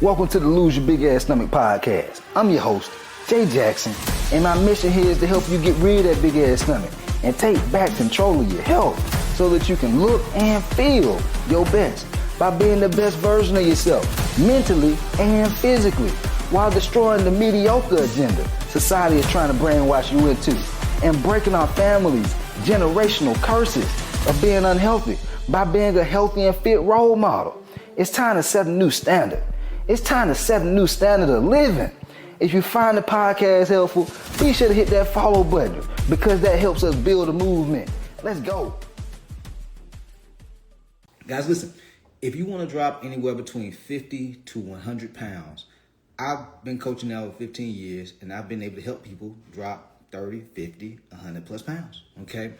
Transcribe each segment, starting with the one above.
Welcome to the Lose Your Big Ass Stomach podcast. I'm your host, Jay Jackson, and my mission here is to help you get rid of that big ass stomach and take back control of your health so that you can look and feel your best by being the best version of yourself, mentally and physically, while destroying the mediocre agenda society is trying to brainwash you into, and breaking our families' generational curses of being unhealthy by being a healthy and fit role model. It's time to set a new standard. It's time to set a new standard of living. If you find the podcast helpful, be sure to hit that follow button because that helps us build a movement. Let's go. Guys, listen, if you want to drop anywhere between 50 to 100 pounds, I've been coaching now for 15 years and I've been able to help people drop 30, 50, 100 plus pounds, okay?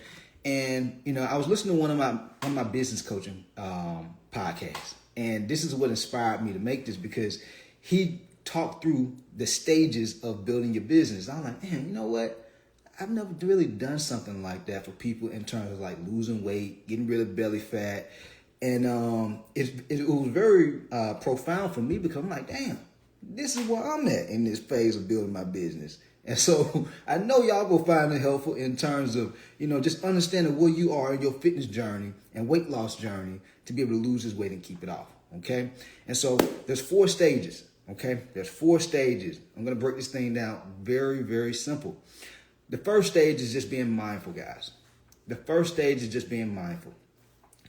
And, you know, I was listening to one of my business coaching podcasts. And this is what inspired me to make this because he talked through the stages of building your business. I'm like, man, you know what? I've never really done something like that for people in terms of like losing weight, getting rid of belly fat. And it was very profound for me because I'm like, damn, this is where I'm at in this phase of building my business. And so I know y'all go find it helpful in terms of, you know, just understanding where you are in your fitness journey and weight loss journey to be able to lose this weight and keep it off, okay? And so there's 4 stages, okay? There's 4 stages. I'm going to break this thing down very, very simple. The first stage is just being mindful, guys. The first stage is just being mindful.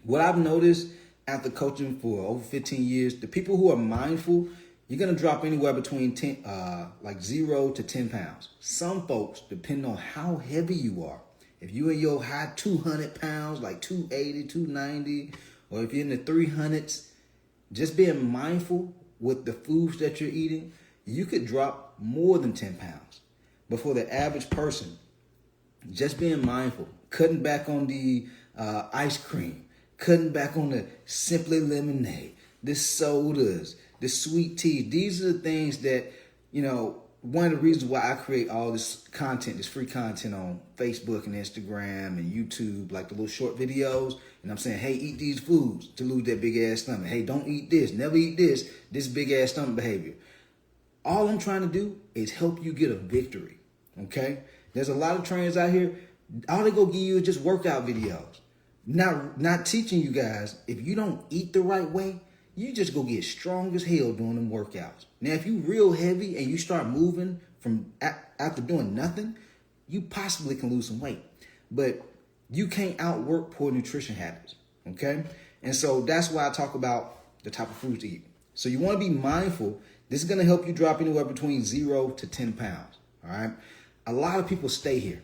What I've noticed after coaching for over 15 years, the people who are mindful, you're going to drop anywhere between 0 to 10 pounds. Some folks, depending on how heavy you are, if you're in your high 200 pounds, like 280, 290, or if you're in the 300s, just being mindful with the foods that you're eating, you could drop more than 10 pounds. But for the average person, just being mindful, cutting back on the ice cream, cutting back on the Simply Lemonade, the sodas, the sweet tea. These are the things that, you know, one of the reasons why I create all this content, this free content on Facebook and Instagram and YouTube, like the little short videos. And I'm saying, hey, eat these foods to lose that big ass stomach. Hey, don't eat this. Never eat this big ass stomach behavior. All I'm trying to do is help you get a victory. Okay? There's a lot of trainers out here. All they go give you is just workout videos. Not teaching you guys, if you don't eat the right way, you just go get strong as hell doing them workouts. Now, if you real heavy and you start moving from after doing nothing, you possibly can lose some weight. But you can't outwork poor nutrition habits, okay? And so that's why I talk about the type of foods to eat. So you want to be mindful. This is going to help you drop anywhere between 0 to 10 pounds, all right? A lot of people stay here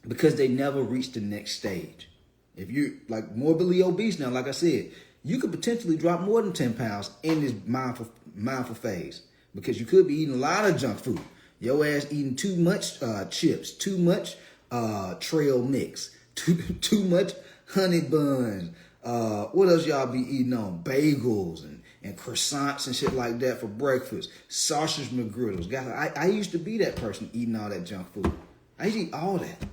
because they never reach the next stage. If you're like morbidly obese now, like I said, you could potentially drop more than 10 pounds in this mindful phase because you could be eating a lot of junk food. Your ass eating too much chips, too much trail mix, too much honey buns. What else y'all be eating on? Bagels and croissants and shit like that for breakfast. Sausage McGriddles. Guys, I used to be that person eating all that junk food. I used to eat all that.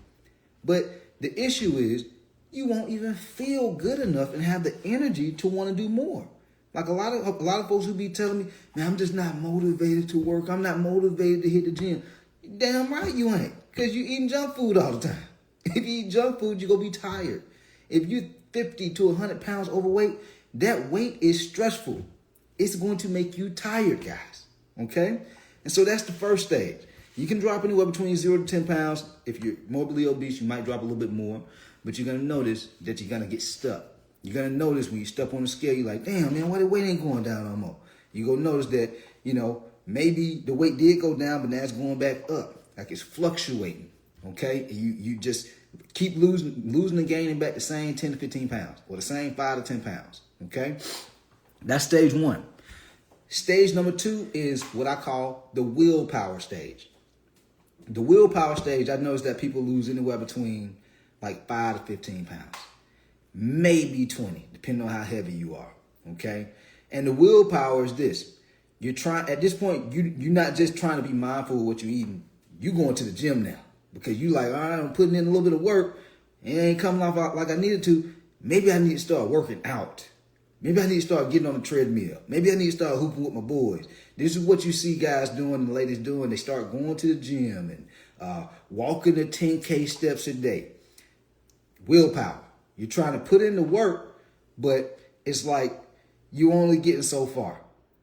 But the issue is, you won't even feel good enough and have the energy to want to do more. Like a lot of folks who be telling me, man, I'm just not motivated to work. I'm not motivated to hit the gym. Damn right you ain't, because you eating junk food all the time. If you eat junk food, you're going to be tired. If you're 50 to 100 pounds overweight, that weight is stressful. It's going to make you tired, guys. Okay? And so that's the first stage. You can drop anywhere between 0 to 10 pounds. If you're morbidly obese, you might drop a little bit more. But you're going to notice that you're going to get stuck. You're going to notice when you step on the scale, you're like, damn, man, why the weight ain't going down no more? You're going to notice that, you know, maybe the weight did go down, but now it's going back up. Like it's fluctuating, okay? And you just keep losing and gaining back the same 10 to 15 pounds or the same 5 to 10 pounds, okay? That's stage 1. Stage number 2 is what I call the willpower stage. The willpower stage, I noticed that people lose anywhere between like 5 to 15 pounds, maybe 20, depending on how heavy you are, okay? And the willpower is this. You're trying, at this point, you're not just trying to be mindful of what you're eating. You're going to the gym now because you like, all right, I'm putting in a little bit of work. It ain't coming off like I needed to. Maybe I need to start working out. Maybe I need to start getting on the treadmill. Maybe I need to start hooping with my boys. This is what you see guys doing and ladies doing. They start going to the gym and walking the 10K steps a day. Willpower. You're trying to put in the work, but it's like you're only getting so far.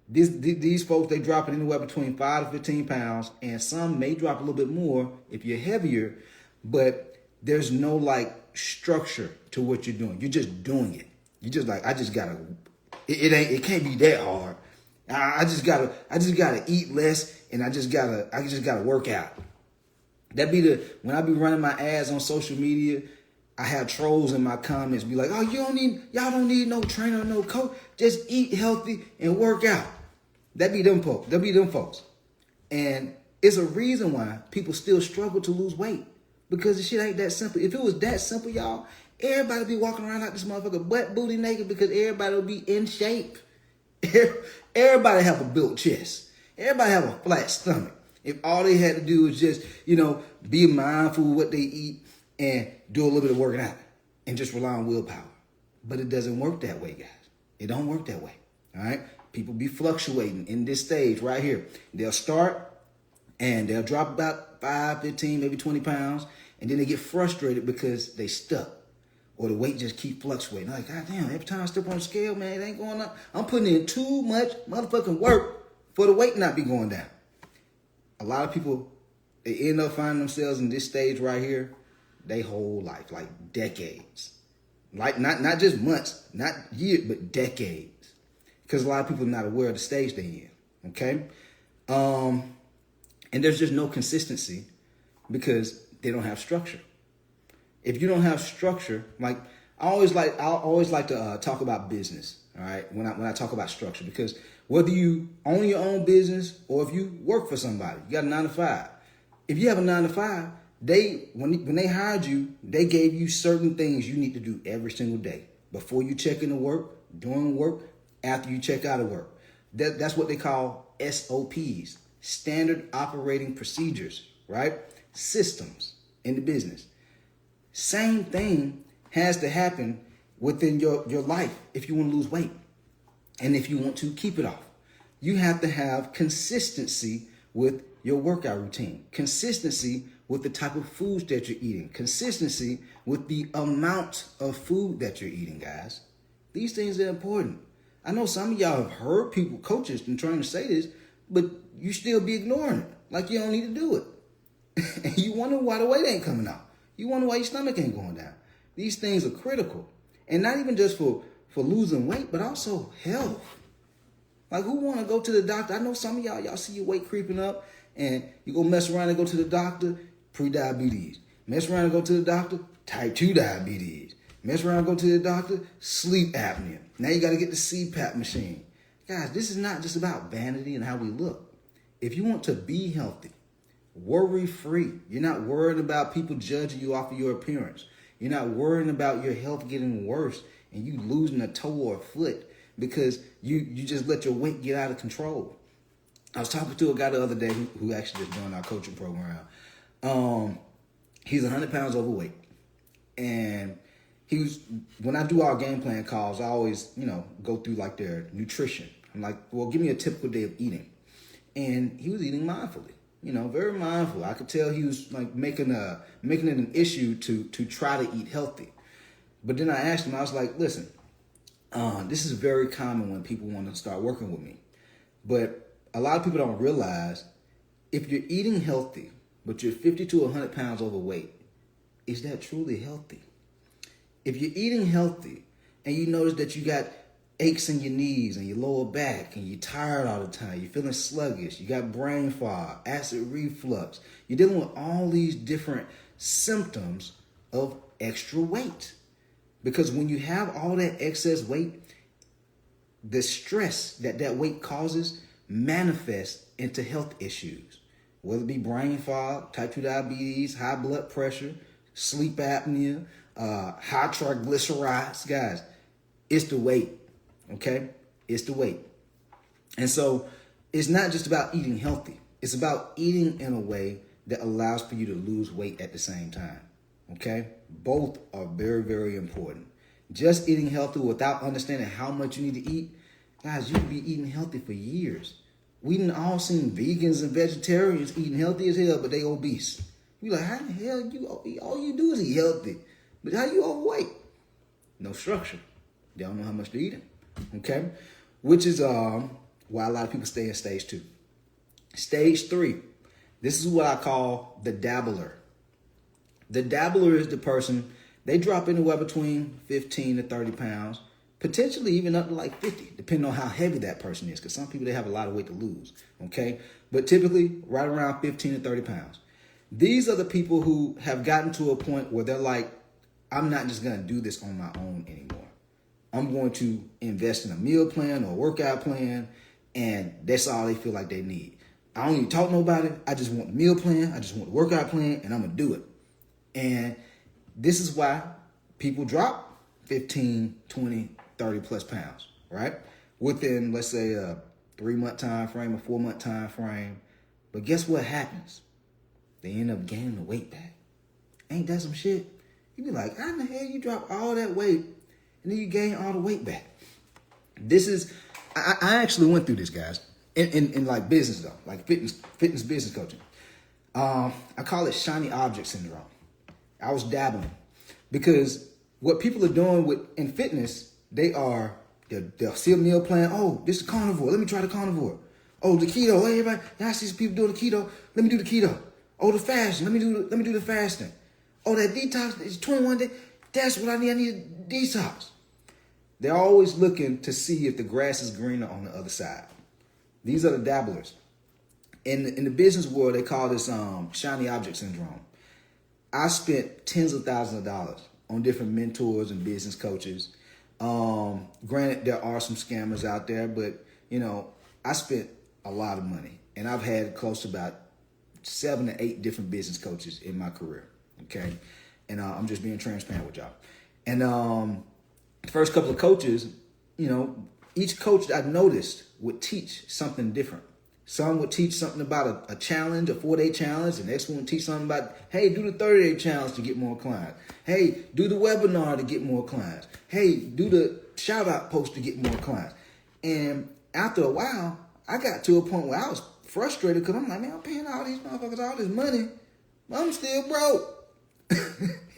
These folks, they drop it anywhere between 5 to 15 pounds, and some may drop a little bit more if you're heavier, but there's no like structure to what you're doing. You're just doing it. You just like, I just gotta, it can't be that hard. I just gotta eat less, and I just gotta work out. When I be running my ads on social media, I have trolls in my comments be like, oh, y'all don't need no trainer, no coach. Just eat healthy and work out. That be them folks. And it's a reason why people still struggle to lose weight, because the shit ain't that simple. If it was that simple, y'all, everybody be walking around like this motherfucker butt booty naked, because everybody will be in shape. Everybody have a built chest. Everybody have a flat stomach. If all they had to do is just, be mindful of what they eat and do a little bit of working out and just rely on willpower. But it doesn't work that way, guys. It don't work that way. All right? People be fluctuating in this stage right here. They'll start and they'll drop about 5, 15, maybe 20 pounds. And then they get frustrated because they stuck, or the weight just keep fluctuating. Like, God damn, every time I step on the scale, man, it ain't going up. I'm putting in too much motherfucking work for the weight not be going down. A lot of people, they end up finding themselves in this stage right here, they whole life, like decades. Like not just months, not years, but decades. Because a lot of people are not aware of the stage they're in, okay? And there's just no consistency because they don't have structure. If you don't have structure, like I always like to talk about business, all right? When I talk about structure, because whether you own your own business or if you work for somebody, you got a 9 to 5. If you have a 9 to 5, when they hired you, they gave you certain things you need to do every single day before you check into work, during work, after you check out of work. That's what they call SOPs, standard operating procedures, right? Systems in the business. Same thing has to happen within your life if you want to lose weight and if you want to keep it off. You have to have consistency with your workout routine, consistency with the type of foods that you're eating, consistency with the amount of food that you're eating, guys. These things are important. I know some of y'all have heard people, coaches, and trying to say this, but you still be ignoring it, like you don't need to do it. And you wonder why the weight ain't coming out. You wonder why your stomach ain't going down. These things are critical. And not even just for losing weight, but also health. Like, who want to go to the doctor? I know some of y'all see your weight creeping up, and you go mess around and go to the doctor, pre-diabetes. Mess around and go to the doctor, type 2 diabetes. Mess around and go to the doctor, sleep apnea. Now you got to get the CPAP machine. Guys, this is not just about vanity and how we look. If you want to be healthy, worry-free, you're not worried about people judging you off of your appearance. You're not worrying about your health getting worse and you losing a toe or a foot because you just let your weight get out of control. I was talking to a guy the other day who actually just joined our coaching program. He's 100 pounds overweight. And when I do our game plan calls, I always, go through like their nutrition. I'm like, well, give me a typical day of eating. And he was eating mindfully, very mindful. I could tell he was like making it an issue to try to eat healthy. But then I asked him, I was like, listen, this is very common when people want to start working with me. But a lot of people don't realize if you're eating healthy, but you're 50 to 100 pounds overweight, is that truly healthy? If you're eating healthy and you notice that you got aches in your knees and your lower back and you're tired all the time, you're feeling sluggish, you got brain fog, acid reflux, you're dealing with all these different symptoms of extra weight. Because when you have all that excess weight, the stress that weight causes manifests into health issues, whether it be brain fog, type 2 diabetes, high blood pressure, sleep apnea, high triglycerides. Guys, it's the weight, okay? It's the weight. And so it's not just about eating healthy. It's about eating in a way that allows for you to lose weight at the same time, okay? Both are very, very important. Just eating healthy without understanding how much you need to eat, guys, you could be eating healthy for years. We done all seen vegans and vegetarians eating healthy as hell, but they obese. You like, how the hell all you do is eat healthy, but how you overweight? No structure. They don't know how much they're eating. Okay, which is why a lot of people stay in stage 2. Stage 3. This is what I call the dabbler. The dabbler is the person, they drop anywhere between 15 to 30 pounds, potentially even up to like 50, depending on how heavy that person is, because some people, they have a lot of weight to lose, okay? But typically right around 15 to 30 pounds. These are the people who have gotten to a point where they're like, I'm not just going to do this on my own anymore. I'm going to invest in a meal plan or a workout plan, and that's all they feel like they need. I don't need to talk to nobody. I just want the meal plan. I just want the workout plan, and I'm going to do it. And this is why people drop 15, 20, 30 plus pounds, right? Within, let's say, a 3-month time frame, a 4-month time frame. But guess what happens? They end up gaining the weight back. Ain't that some shit? You be like, how in the hell you drop all that weight and then you gain all the weight back? This is, I actually went through this, guys, in like business though, like fitness business coaching. I call it shiny object syndrome. I was dabbling because what people are doing in fitness, they'll see a meal plan. Oh, this is carnivore. Let me try the carnivore. Oh, the keto. Hey, everybody, I see some people doing the keto. Let me do the keto. Oh, the fasting. Let me do the fasting. Oh, that detox is 21 days. That's what I need. I need a detox. They're always looking to see if the grass is greener on the other side. These are the dabblers. In the business world, they call this shiny object syndrome. I spent tens of thousands of dollars on different mentors and business coaches. Granted, there are some scammers out there, but I spent a lot of money, and I've had close to about 7 to 8 different business coaches in my career. Okay, and I'm just being transparent with y'all. And the first couple of coaches, each coach I noticed would teach something different. Some would teach something about a challenge, a 4-day challenge. The next one would teach something about, hey, do the 30-day challenge to get more clients. Hey, do the webinar to get more clients. Hey, do the shout-out post to get more clients. And after a while, I got to a point where I was frustrated because I'm like, man, I'm paying all these motherfuckers all this money, but I'm still broke.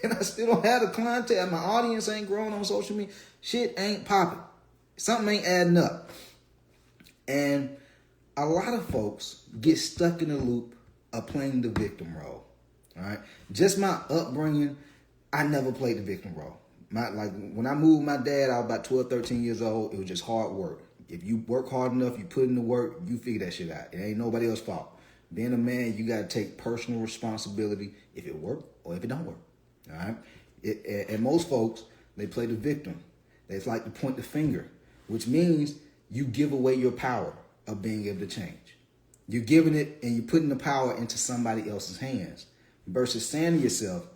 And I still don't have the clientele. My audience ain't growing on social media. Shit ain't popping. Something ain't adding up. And a lot of folks get stuck in the loop of playing the victim role. All right. Just my upbringing, I never played the victim role. When I moved my dad, I was about 12, 13 years old. It was just hard work. If you work hard enough, you put in the work, you figure that shit out. It ain't nobody else's fault. Being a man, you got to take personal responsibility if it work or if it don't work. All right. And most folks, they play the victim. They like to point the finger, which means you give away your power of being able to change. You're giving it and you're putting the power into somebody else's hands versus saying to yourself,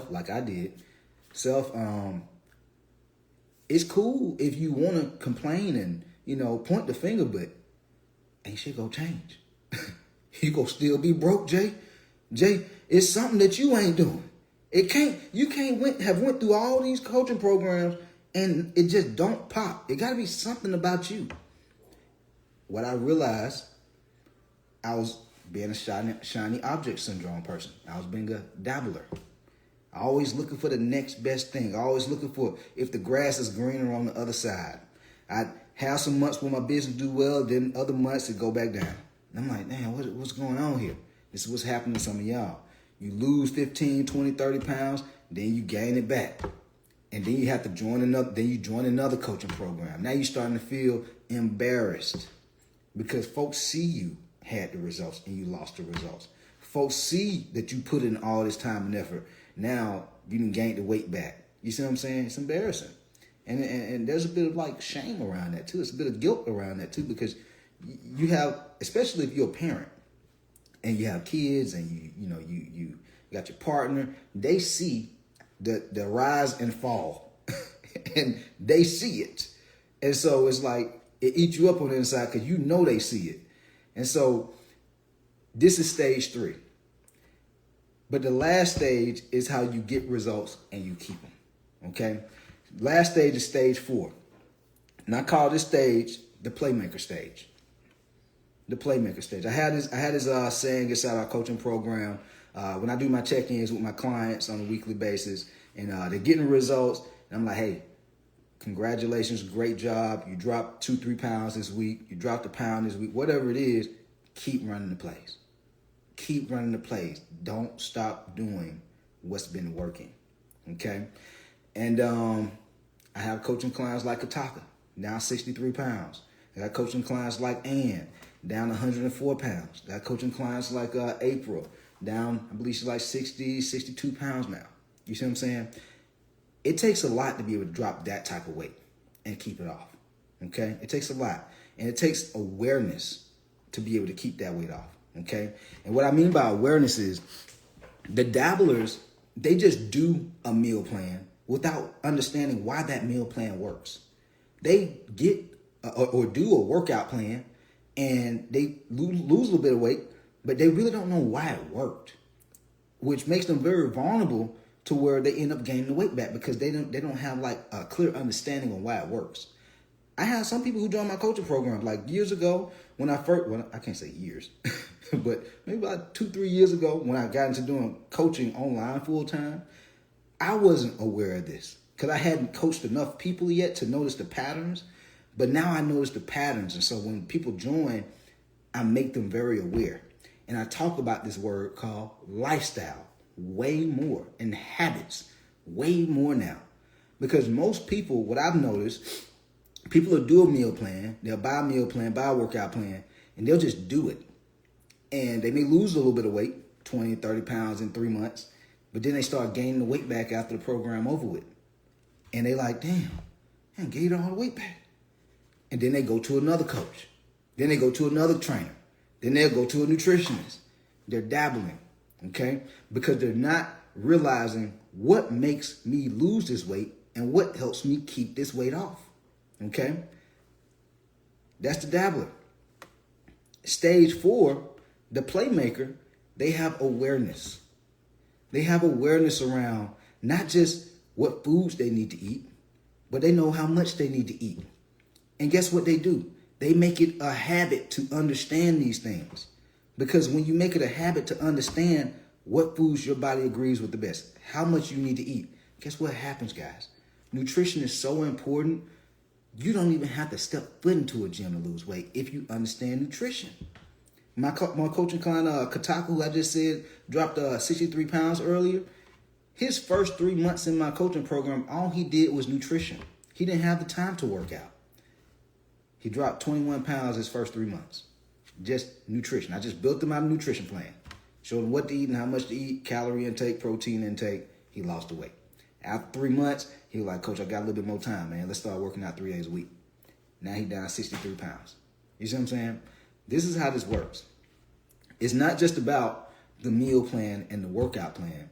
like I did, it's cool if you want to complain and, point the finger, but ain't shit gonna change. You gonna still be broke, Jay. Jay, it's something that you ain't doing. You can't have went through all these coaching programs and it just don't pop. It gotta be something about you. What I realized, I was being a shiny object syndrome person. I was being a dabbler. Always looking for the next best thing. Always looking for if the grass is greener on the other side. I'd have some months where my business do well, then other months it go back down. And I'm like, man, what's going on here? This is what's happening to some of y'all. You lose 15, 20, 30 pounds, then you gain it back. And then you have to join another coaching program. Now you're starting to feel embarrassed because folks see you had the results and you lost the results. Folks see that you put in all this time and effort. Now you done gained the weight back. You see what I'm saying? It's embarrassing. And there's a bit of like shame around that too. It's a bit of guilt around that too, because you have, especially if you're a parent and you have kids and you got your partner, they see the rise and fall and they see it. And so it's like, it eats you up on the inside because they see it. And so this is stage 3. But the last stage is how you get results and you keep them. Okay? Last stage is stage 4. And I call this stage the playmaker stage. The playmaker stage. I had this saying inside our coaching program when I do my check-ins with my clients on a weekly basis, and they're getting results. And I'm like, hey, congratulations, great job. You dropped 2-3 pounds this week. You dropped a pound this week. Whatever it is, keep running the plays. Keep running the plays. Don't stop doing what's been working. Okay? And I have coaching clients like Kataka, down 63 pounds. I got coaching clients like Ann, down 104 pounds. I got coaching clients like April, down, I believe she's like 60, 62 pounds now. You see what I'm saying? It takes a lot to be able to drop that type of weight and keep it off. Okay? It takes a lot. And it takes awareness to be able to keep that weight off. Okay? And what I mean by awareness is the dabblers, they just do a meal plan without understanding why that meal plan works. They get or do a workout plan and they lose a little bit of weight, but they really don't know why it worked, which makes them very vulnerable to where they end up gaining the weight back because they don't have like a clear understanding of why it works. I have some people who joined my coaching program like years ago when I first, well, I can't say years, but maybe about 2-3 years ago when I got into doing coaching online full time. I wasn't aware of this because I hadn't coached enough people yet to notice the patterns. But now I notice the patterns. And so when people join, I make them very aware. And I talk about this word called lifestyle way more, and habits way more now. Because most people, what I've noticed, people will do a meal plan. They'll buy a meal plan, buy a workout plan, and they'll just do it. And they may lose a little bit of weight, 20, 30 pounds in 3 months. But then they start gaining the weight back after the program over with. And they like, damn, I gained all the weight back. And then they go to another coach. Then they go to another trainer. Then they'll go to a nutritionist. They're dabbling, okay? Because they're not realizing what makes me lose this weight and what helps me keep this weight off, okay? That's the dabbler. Stage 4, the playmaker, they have awareness. They have awareness around not just what foods they need to eat, but they know how much they need to eat. And guess what they do? They make it a habit to understand these things. Because when you make it a habit to understand what foods your body agrees with the best, how much you need to eat, guess what happens, guys? Nutrition is so important. You don't even have to step foot into a gym to lose weight if you understand nutrition. My coaching client, Kataka, who I just said dropped 63 pounds earlier, his first 3 months in my coaching program, all he did was nutrition. He didn't have the time to work out. He dropped 21 pounds his first 3 months. Just nutrition. I just built him out a nutrition plan. Showed him what to eat and how much to eat, calorie intake, protein intake. He lost the weight. After 3 months, he was like, Coach, I got a little bit more time, man. Let's start working out 3 days a week. Now he down 63 pounds. You see what I'm saying? This is how this works. It's not just about the meal plan and the workout plan.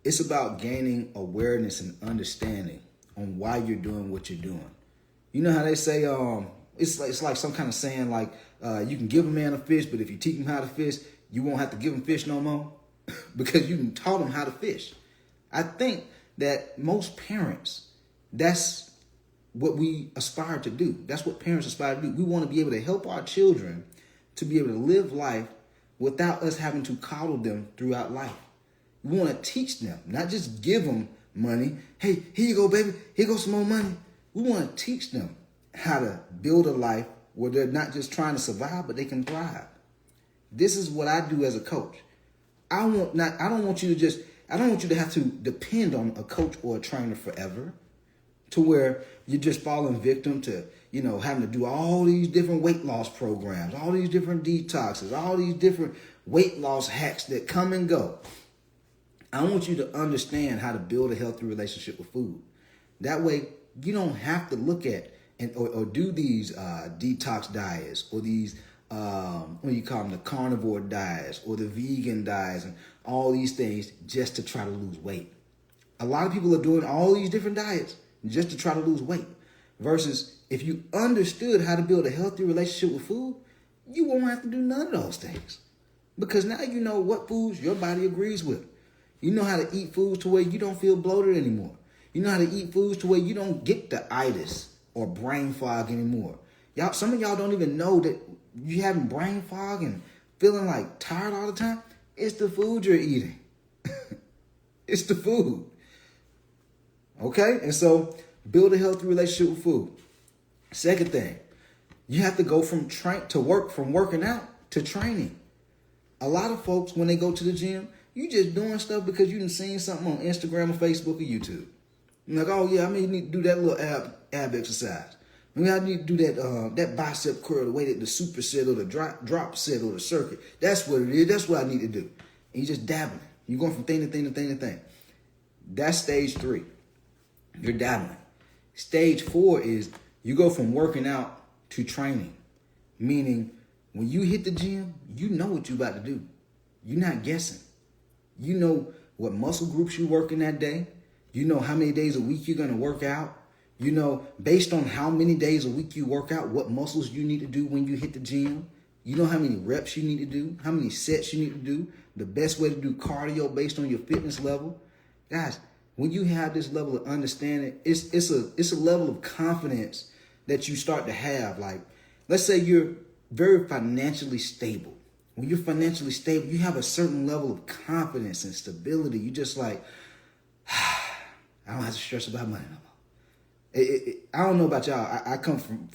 It's about gaining awareness and understanding on why you're doing what you're doing. You know how they say, it's like some kind of saying like, you can give a man a fish, but if you teach him how to fish, you won't have to give him fish no more because you taught him how to fish. I think that most parents, that's what we aspire to do. That's what parents aspire to do. We want to be able to help our children to be able to live life without us having to coddle them throughout life. We want to teach them, not just give them money. Hey, here you go, baby. Here goes some more money. We want to teach them how to build a life where they're not just trying to survive, but they can thrive. This is what I do as a coach. I don't want you to have to depend on a coach or a trainer forever to where you're just falling victim to, having to do all these different weight loss programs, all these different detoxes, all these different weight loss hacks that come and go. I want you to understand how to build a healthy relationship with food. That way, you don't have to look at or do these detox diets or these, what do you call them, the carnivore diets or the vegan diets and all these things just to try to lose weight. A lot of people are doing all these different diets just to try to lose weight. Versus if you understood how to build a healthy relationship with food, you won't have to do none of those things. Because now you know what foods your body agrees with. You know how to eat foods to where you don't feel bloated anymore. You know how to eat foods to where you don't get the itis or brain fog anymore. Y'all, some of y'all don't even know that you having brain fog and feeling like tired all the time. It's the food you're eating. It's the food. Okay? And so build a healthy relationship with food. Second thing, you have to go from working out to training. A lot of folks, when they go to the gym, you just doing stuff because you done seen something on Instagram or Facebook or YouTube. You're like, oh yeah, I may need to do that little ab exercise. Maybe I need to do that bicep curl, the way that the superset or the drop set or the circuit. That's what it is. That's what I need to do. And you're just dabbling. You're going from thing to thing to thing to thing. That's stage 3. You're dabbling. Stage 4 is you go from working out to training. Meaning, when you hit the gym, you know what you're about to do. You're not guessing. You know what muscle groups you're working that day. You know how many days a week you're going to work out. You know, based on how many days a week you work out, what muscles you need to do when you hit the gym. You know how many reps you need to do, how many sets you need to do, the best way to do cardio based on your fitness level. Guys, when you have this level of understanding, it's a level of confidence that you start to have. Like, let's say you're very financially stable. When you're financially stable, you have a certain level of confidence and stability. You just like, I don't have to stress about money no more. I don't know about y'all. I come from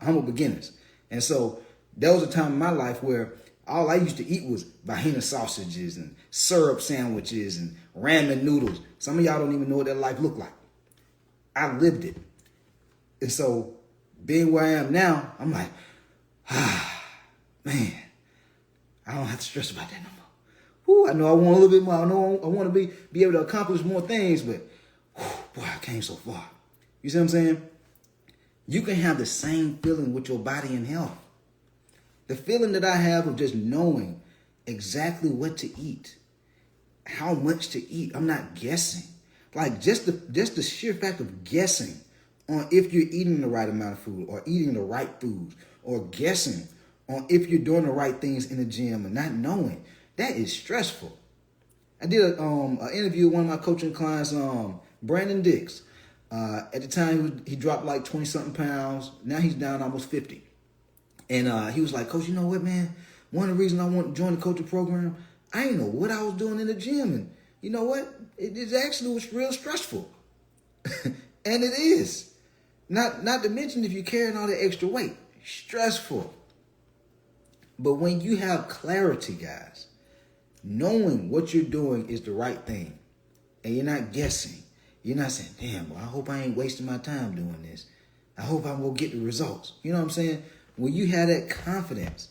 humble beginnings. And so there was a time in my life where all I used to eat was Bahina sausages and syrup sandwiches and ramen noodles. Some of y'all don't even know what that life looked like. I lived it. And so being where I am now, I'm like, man, I don't have to stress about that no more. Whew, I know I want a little bit more. I know I want to be able to accomplish more things, but boy, I came so far. You see what I'm saying? You can have the same feeling with your body and health. The feeling that I have of just knowing exactly what to eat, how much to eat. I'm not guessing. Like just the sheer fact of guessing on if you're eating the right amount of food or eating the right foods or guessing on if you're doing the right things in the gym and not knowing, that is stressful. I did an interview with one of my coaching clients, Brandon Dix. At the time, he dropped like 20-something pounds. Now he's down almost 50. And he was like, Coach, you know what, man? One of the reasons I want to join the coaching program, I didn't know what I was doing in the gym. And you know what? It actually was real stressful. And it is. Not to mention if you're carrying all the extra weight. Stressful. But when you have clarity, guys, knowing what you're doing is the right thing, and you're not guessing, you're not saying, damn, well, I hope I ain't wasting my time doing this. I hope I'm going to get the results. You know what I'm saying? When you have that confidence,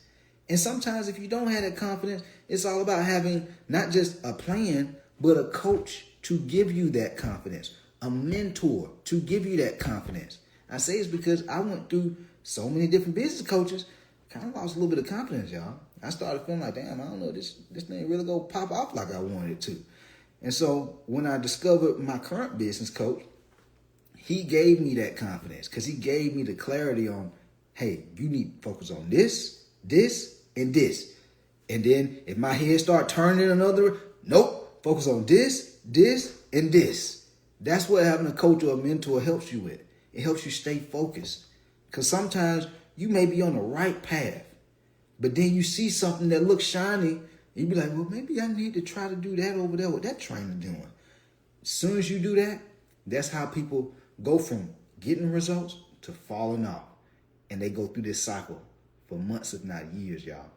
and sometimes if you don't have that confidence, it's all about having not just a plan, but a coach to give you that confidence, a mentor to give you that confidence. I say it's because I went through so many different business coaches, kind of lost a little bit of confidence, y'all. I started feeling like, damn, I don't know, this thing really go pop off like I wanted it to. And so when I discovered my current business coach, he gave me that confidence because he gave me the clarity on, hey, you need to focus on this, and this. And then if my head start turning another, nope, focus on this, and this. That's what having a coach or a mentor helps you with. It helps you stay focused. Because sometimes you may be on the right path, but then you see something that looks shiny, and you be like, well, maybe I need to try to do that over there, what that trainer doing. As soon as you do that, that's how people go from getting results to falling off. And they go through this cycle for months, if not years, y'all.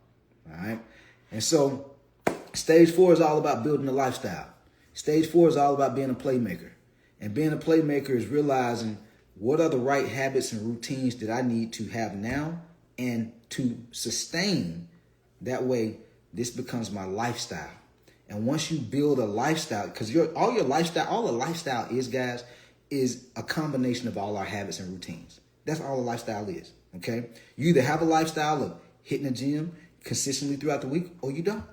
All right? And so stage 4 is all about building a lifestyle. Stage 4 is all about being a playmaker. And being a playmaker is realizing what are the right habits and routines that I need to have now and to sustain. That way, this becomes my lifestyle. And once you build a lifestyle, because all the lifestyle is, guys, is a combination of all our habits and routines. That's all a lifestyle is, okay? You either have a lifestyle of hitting the gym consistently throughout the week, or you don't.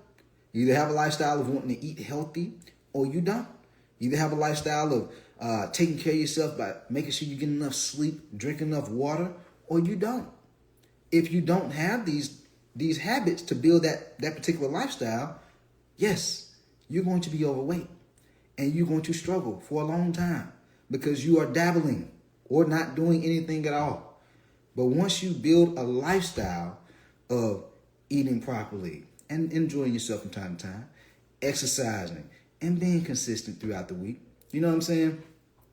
You either have a lifestyle of wanting to eat healthy, or you don't. You either have a lifestyle of taking care of yourself by making sure you get enough sleep, drink enough water, or you don't. If you don't have these habits to build that particular lifestyle, yes, you're going to be overweight. and you're going to struggle for a long time because you are dabbling or not doing anything at all. But once you build a lifestyle of eating properly and enjoying yourself from time to time, exercising and being consistent throughout the week, you know what I'm saying?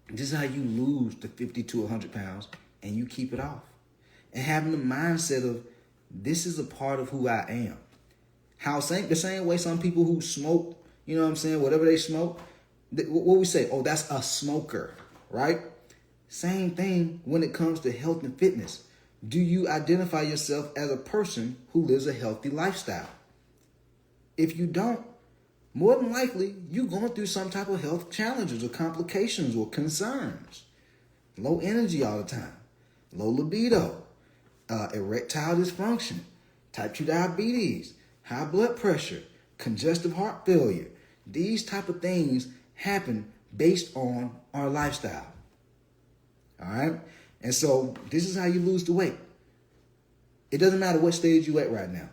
This is how you lose the 50 to 100 pounds and you keep it off. And having the mindset of, this is a part of who I am. The same way some people who smoke, you know what I'm saying, whatever they smoke, what we say, oh, that's a smoker, right? Same thing when it comes to health and fitness. Do you identify yourself as a person who lives a healthy lifestyle? If you don't, more than likely, you're going through some type of health challenges or complications or concerns. Low energy all the time, low libido, erectile dysfunction, type 2 diabetes, high blood pressure, congestive heart failure. These type of things happen based on our lifestyle. All right? And so this is how you lose the weight. It doesn't matter what stage you're at right now.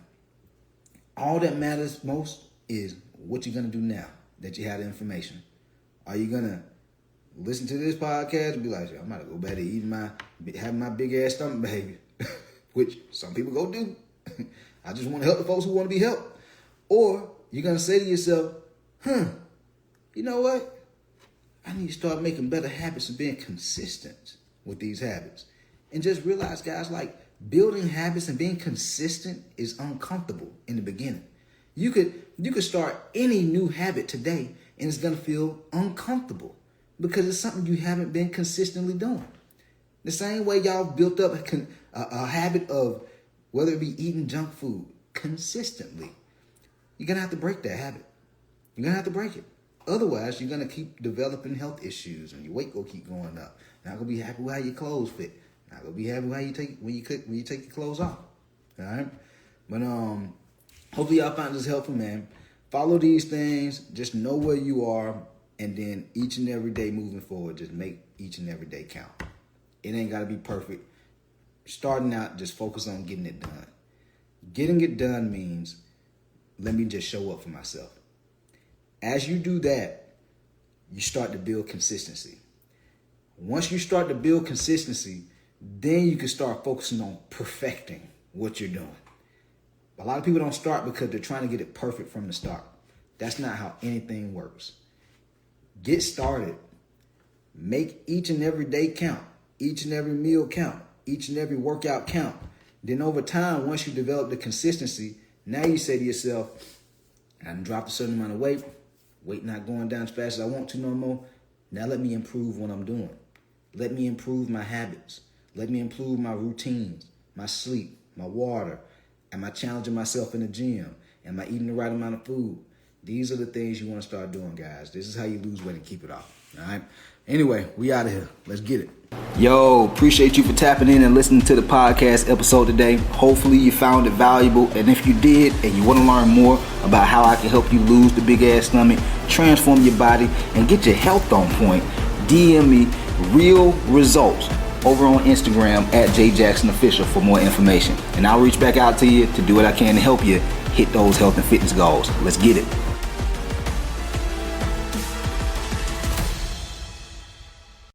All that matters most is what you're going to do now that you have the information. Are you going to listen to this podcast and be like, I'm about to go back to having my big ass stomach behavior, which some people go do. I just want to help the folks who want to be helped. Or you're going to say to yourself, you know what? I need to start making better habits and being consistent with these habits. And just realize, guys, like building habits and being consistent is uncomfortable in the beginning. You could start any new habit today and it's going to feel uncomfortable because it's something you haven't been consistently doing. The same way y'all built up a habit of whether it be eating junk food consistently, you're going to have to break that habit. You're going to have to break it. Otherwise, you're going to keep developing health issues and your weight will keep going up. Not going to be happy with how your clothes fit. Not going to be happy with how you take when you take your clothes off. All right? But hopefully y'all find this helpful, man. Follow these things. Just know where you are. And then each and every day moving forward, just make each and every day count. It ain't got to be perfect. Starting out, just focus on getting it done. Getting it done means, let me just show up for myself. As you do that, you start to build consistency. Once you start to build consistency, then you can start focusing on perfecting what you're doing. A lot of people don't start because they're trying to get it perfect from the start. That's not how anything works. Get started. Make each and every day count. Each and every meal count. Each and every workout count. Then over time, once you develop the consistency, now you say to yourself, I done dropped a certain amount of weight. Weight not going down as fast as I want to no more. Now let me improve what I'm doing. Let me improve my habits. Let me improve my routines, my sleep, my water. Am I challenging myself in the gym? Am I eating the right amount of food? These are the things you want to start doing, guys. This is how you lose weight and keep it off. All right? Anyway, we out of here. Let's get it. Yo, appreciate you for tapping in and listening to the podcast episode today. Hopefully you found it valuable. And if you did and you want to learn more about how I can help you lose the big ass stomach, transform your body, and get your health on point, DM me real results over on Instagram at JJacksonOfficial for more information. And I'll reach back out to you to do what I can to help you hit those health and fitness goals. Let's get it.